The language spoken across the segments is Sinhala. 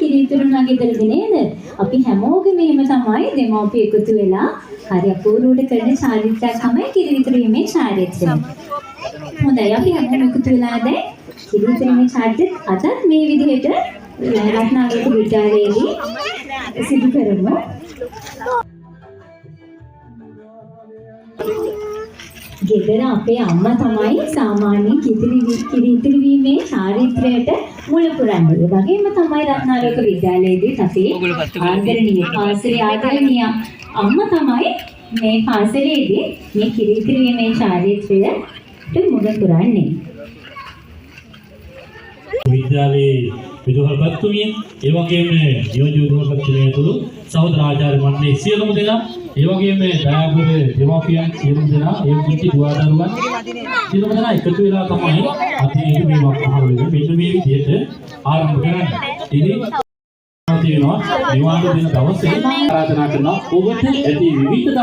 කිරිතුරුන්ගේ ගෙදරද නේද? අපි හැමෝගෙම එහෙම තමයි දෙමව්පිය එකතු වෙලා හරි අපූර්වවට කරන චාරිත්‍රාක් තමයි කිරිතුරුීමේ චාරිත්‍රය. හොඳයි අපි හැමෝම එකතු වෙලා දැන් කිරිතුරුීමේ චාරිත්‍රය අදත් මේ විදිහට රත්නාලෝක විද්‍යාලයේදී සිදු කරමු. ගෙදර අපේ අම්මා තමයි සාමාන්‍ය කිරිතුරුීමේ චාරිත්‍රයට මුල පුරන්නේ. ඒ වගේම තමයි රත්නාලෝක විද්‍යාලයේදී අපේ ආදරණීය පාසලේ ආදරණීය අම්මා තමයි මේ පාසලේදී මේ කිරිතුරුීමේ චාරිත්‍රයට මුල පුරන්නේ. විද්‍යාලයේ විදුහල්පතිතුමිය, ඒ වගේම නියෝජ්‍ය විදුහල්පතිතුමිය ඇතුළු සහෝදර ආචාර්ය මණ්ඩලයේ සියලුම දෙනා, ඒ වගේම දයාපුර දෙමාපියන් සියලුම දෙනා, ඒ කුංචි දුවදරුවන් සියලුම දෙනා එකතු වෙලා තමයි අපි මේ වක්මහාවලේ මෙන්න මේ විදිහට ආරම්භ කරන්නේ. ඉතින් තියෙනවා නිවාඩු දෙන දවසේ ආරාධනා කරනවා ඔබට ඇති විවිධ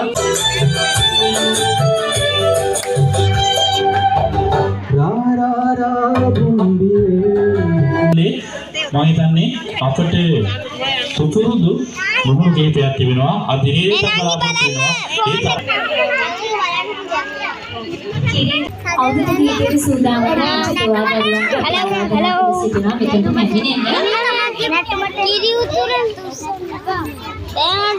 මම හිතන්නේ අපට සුපුරුදු මොහොත කීපයක් තිබෙනවා අධිරේක බලාපොරොත්තු වෙනවා අවුරුදු කීපයක සූදානම් වෙලා සිටිනවා මෙතන පැමිණෙන්නේ කිරි උතුරන් දැන්